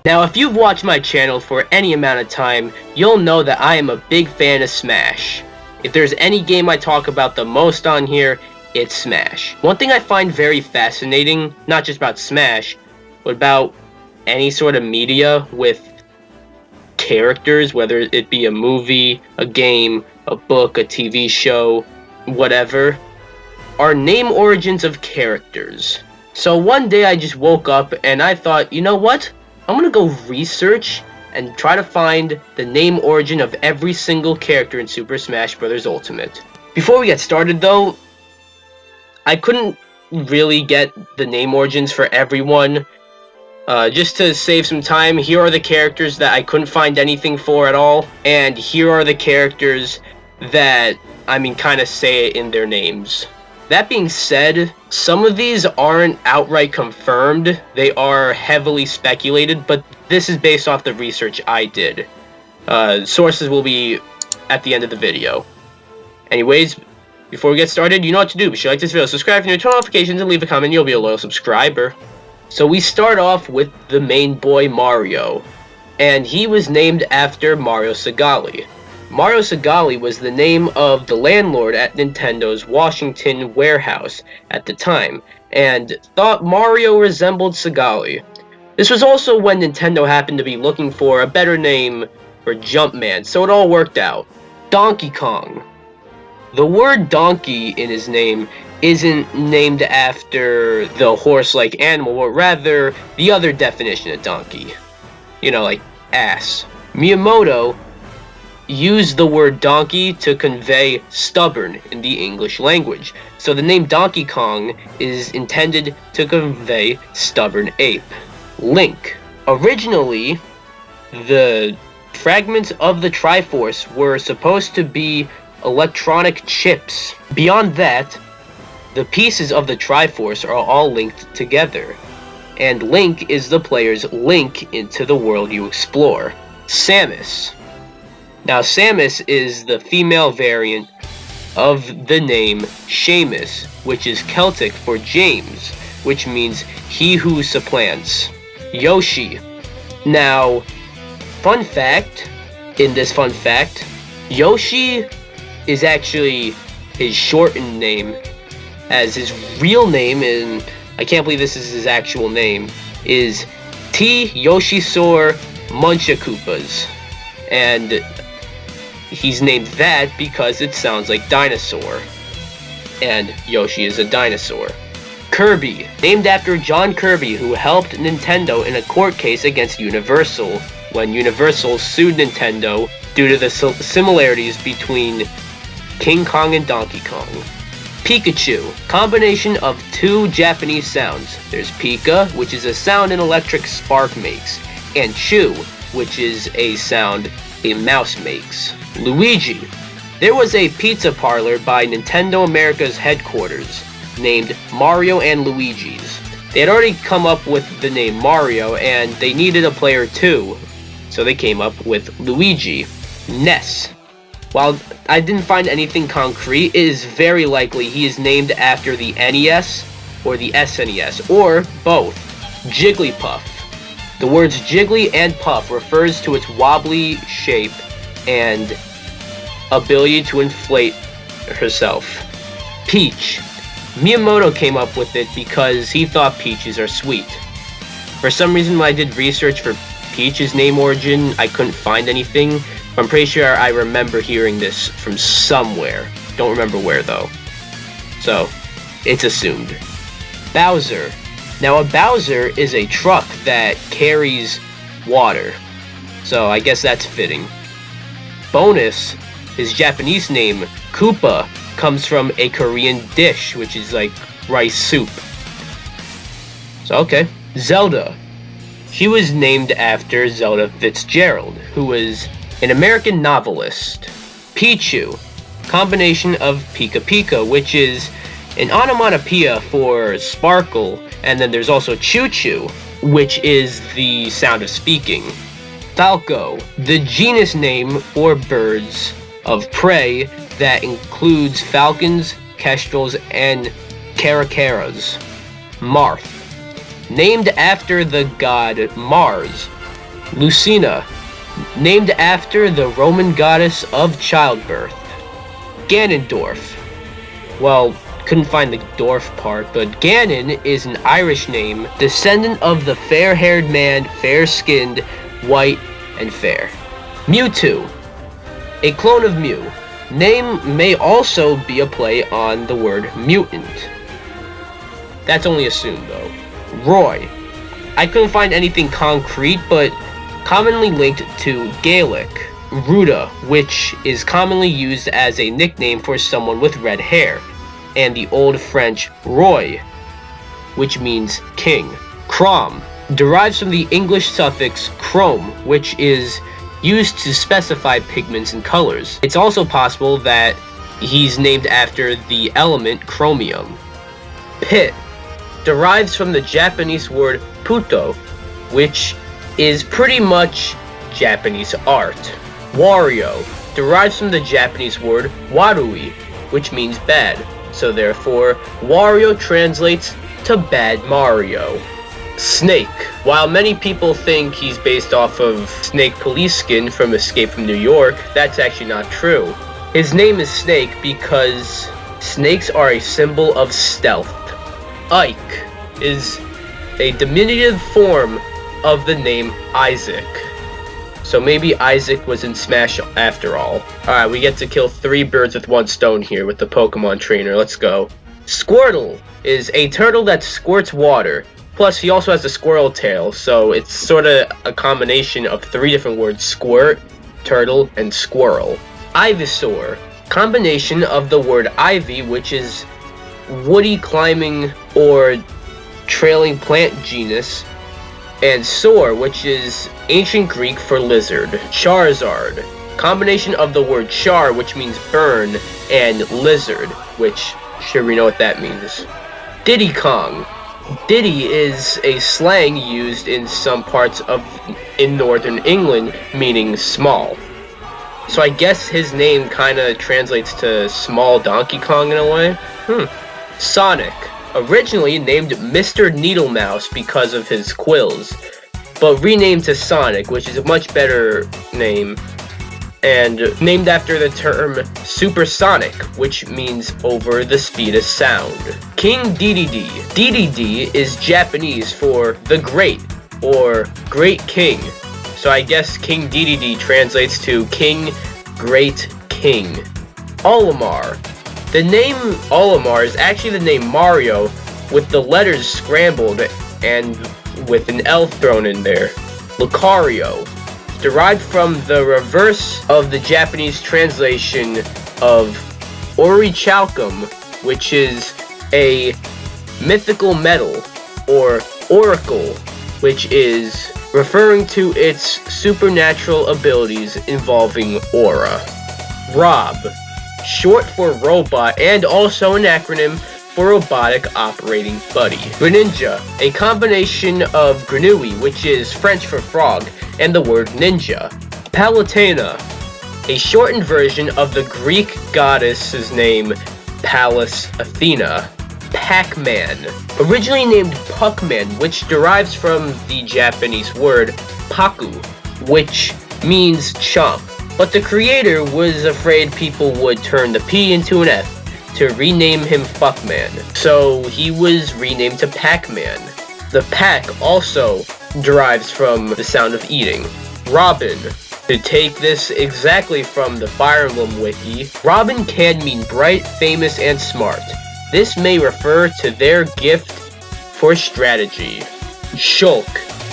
Now, if you've watched my channel for any amount of time, you'll know that I am a big fan of Smash. If there's any game I talk about the most on here, it's Smash. One thing I find very fascinating, not just about Smash, but about any sort of media with characters, whether it be a movie, a game, a book, a TV show, whatever, are name origins of characters. So one day I just woke up and I thought, you know what? I'm gonna go research and try to find the name origin of every single character in Super Smash Bros. Ultimate. Before we get started though, I couldn't really get the name origins for everyone. Just to save some time, here are the characters that I couldn't find anything for at all, and here are the characters that, kind of say it in their names. That being said, some of these aren't outright confirmed, they are heavily speculated, but this is based off the research I did. Sources will be at the end of the video. Anyways, before we get started, you know what to do. Be sure to like this video, subscribe, turn on notifications, and leave a comment. You'll be a loyal subscriber. So we start off with the main boy, Mario, and he was named after Mario Segale. Mario Segale was the name of the landlord at Nintendo's Washington warehouse at the time, and thought Mario resembled Segale. This was also when Nintendo happened to be looking for a better name for Jumpman, so it all worked out. Donkey Kong. The word donkey in his name isn't named after the horse-like animal, but rather the other definition of donkey. You know, like ass. Miyamoto used the word donkey to convey stubborn in the English language. So the name Donkey Kong is intended to convey stubborn ape. Link. Originally, the fragments of the Triforce were supposed to be electronic chips. Beyond that, the pieces of the Triforce are all linked together, and Link is the player's link into the world you explore. Samus. Now, Samus is the female variant of the name Seamus, which is Celtic for James, which means he who supplants. Yoshi. Now, fun fact, Yoshi is actually his shortened name, as his real name, and I can't believe this is his actual name, is T. Yoshisaur Munchakoopas, and he's named that because it sounds like dinosaur, and Yoshi is a dinosaur. Kirby, named after John Kirby, who helped Nintendo in a court case against Universal when Universal sued Nintendo due to the similarities between King Kong and Donkey Kong. Pikachu, combination of two Japanese sounds. There's Pika, which is a sound an electric spark makes, and Chew, which is a sound a mouse makes. Luigi. There was a pizza parlor by Nintendo America's headquarters named Mario and Luigi's. They had already come up with the name Mario, and they needed a player too, so they came up with Luigi. Ness. While I didn't find anything concrete, it is very likely he is named after the NES or the SNES, or both. Jigglypuff. The words jiggly and puff refers to its wobbly shape and ability to inflate herself. Peach. Miyamoto came up with it because he thought peaches are sweet. For some reason, when I did research for Peach's name origin, I couldn't find anything. I'm pretty sure I remember hearing this from somewhere. Don't remember where though. So, it's assumed. Bowser. Now a Bowser is a truck that carries water. So I guess that's fitting. Bonus, his Japanese name, Koopa, comes from a Korean dish, which is like rice soup. So okay. Zelda. She was named after Zelda Fitzgerald, who was an American novelist. Pichu, combination of Pika Pika, which is an onomatopoeia for sparkle, and then there's also Choo Choo, which is the sound of speaking. Falco, the genus name for birds of prey that includes falcons, kestrels, and caracaras. Marth, named after the god Mars, Lucina, named after the Roman goddess of childbirth. Ganondorf. Well, couldn't find the dwarf part, but Ganon is an Irish name, descendant of the fair-haired man, fair-skinned, white, and fair. Mewtwo, a clone of Mew. Name may also be a play on the word mutant. That's only assumed, though. Roy. I couldn't find anything concrete, but commonly linked to Gaelic. Ruda, which is commonly used as a nickname for someone with red hair. And the Old French Roy, which means king. Crom derives from the English suffix chrome, which is used to specify pigments and colors. It's also possible that he's named after the element chromium. Pit derives from the Japanese word puto, which is pretty much Japanese art. Wario derives from the Japanese word warui, which means bad, so therefore Wario translates to Bad Mario. Snake. While many people think he's based off of Snake Plissken from Escape from New York, that's actually not true. His name is Snake because snakes are a symbol of stealth. Ike is a diminutive form of the name Isaac. So maybe Isaac was in Smash after all. Alright, we get to kill 3 birds with 1 stone here with the Pokemon trainer. Let's go. Squirtle is a turtle that squirts water. Plus, he also has a squirrel tail, so it's sort of a combination of 3 different words: squirt, turtle, and squirrel. Ivysaur, combination of the word ivy, which is woody climbing or trailing plant genus, and saur, which is ancient Greek for lizard. Charizard, combination of the word char, which means burn, and lizard, which sure we know what that means. Diddy Kong. Diddy is a slang used in some parts in northern England, meaning small. So I guess his name kind of translates to small Donkey Kong in a way. Sonic, originally named Mr. Needlemouse because of his quills, but renamed to Sonic, which is a much better name, and named after the term supersonic, which means over the speed of sound. King Dedede. Dedede is Japanese for the great, or great king. So I guess King Dedede translates to king, great king. Olimar. The name Olimar is actually the name Mario, with the letters scrambled and with an L thrown in there. Lucario, derived from the reverse of the Japanese translation of Orichalcum, which is a mythical metal, or oracle, which is referring to its supernatural abilities involving aura. Rob, short for robot and also an acronym for robotic operating buddy. Greninja, a combination of grenouille, which is French for frog, and the word ninja. Palutena, a shortened version of the Greek goddess's name, Pallas Athena. Pac-Man, originally named Puckman, which derives from the Japanese word paku, which means chomp. But the creator was afraid people would turn the P into an F to rename him Fuckman, so he was renamed to Pac-Man. The Pac also derives from the sound of eating. Robin, to take this exactly from the Fire Emblem wiki, Robin can mean bright, famous, and smart. This may refer to their gift for strategy. Shulk.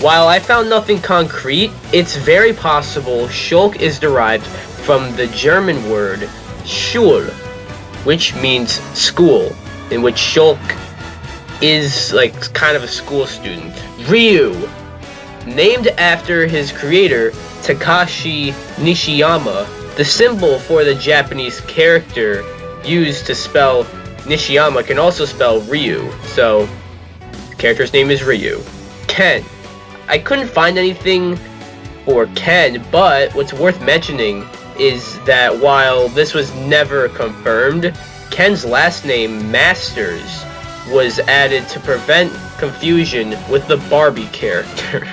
While I found nothing concrete, it's very possible Shulk is derived from the German word Schule, which means school, in which Shulk is like kind of a school student. Ryu, named after his creator, Takashi Nishiyama, the symbol for the Japanese character used to spell Nishiyama can also spell Ryu, so the character's name is Ryu. Ken. I couldn't find anything for Ken, but what's worth mentioning is that while this was never confirmed, Ken's last name, Masters, was added to prevent confusion with the Barbie character.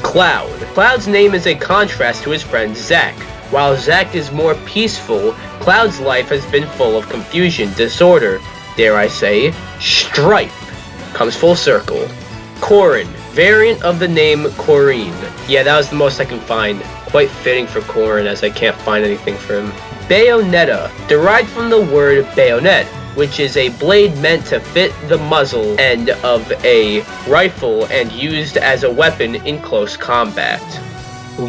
Cloud. Cloud's name is a contrast to his friend Zack. While Zack is more peaceful, Cloud's life has been full of confusion, disorder, dare I say, strife. Comes full circle. Corrin, variant of the name Corrine. Yeah, that was the most I can find. Quite fitting for Corrin, as I can't find anything for him. Bayonetta, derived from the word bayonet, which is a blade meant to fit the muzzle end of a rifle and used as a weapon in close combat.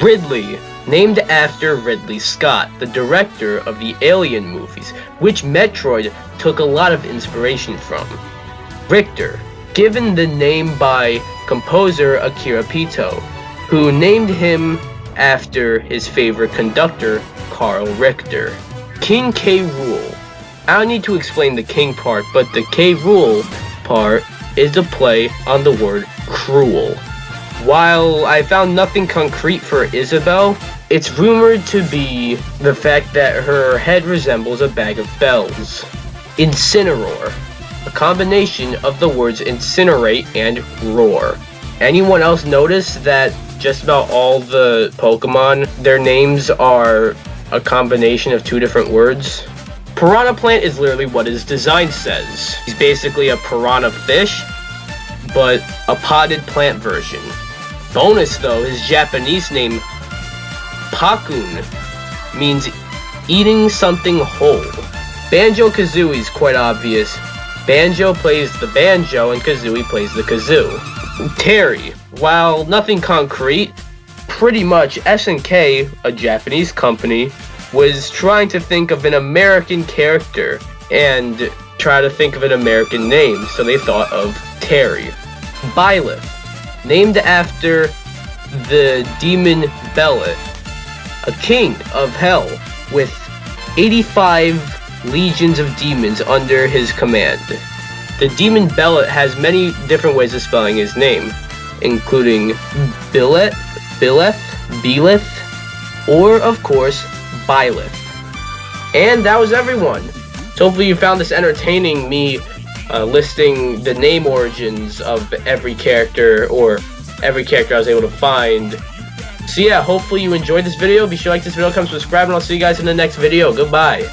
Ridley, named after Ridley Scott, the director of the Alien movies, which Metroid took a lot of inspiration from. Richter, given the name by composer Akira Pito, who named him after his favorite conductor, Carl Richter. King K. Rool. I don't need to explain the king part, but the K. Rool part is a play on the word cruel. While I found nothing concrete for Isabelle, it's rumored to be the fact that her head resembles a bag of bells. Incineroar, a combination of the words incinerate and roar. Anyone else notice that just about all the Pokemon, their names are a combination of two different words? Piranha Plant is literally what his design says. He's basically a piranha fish, but a potted plant version. Bonus though, his Japanese name, Pakun, means eating something whole. Banjo-Kazooie is quite obvious. Banjo plays the banjo and Kazooie plays the kazoo. Terry, while nothing concrete, pretty much SNK, a Japanese company, was trying to think of an American character and try to think of an American name, so they thought of Terry. Byleth, named after the demon Belit, a king of hell with 85 legions of demons under his command. The demon Belit has many different ways of spelling his name, including Bileth, Belith, or of course, Byleth. And that was everyone. So hopefully you found this entertaining, me listing the name origins of every character, or every character I was able to find. So yeah, hopefully you enjoyed this video. Be sure to like this video, comment, subscribe, and I'll see you guys in the next video. Goodbye.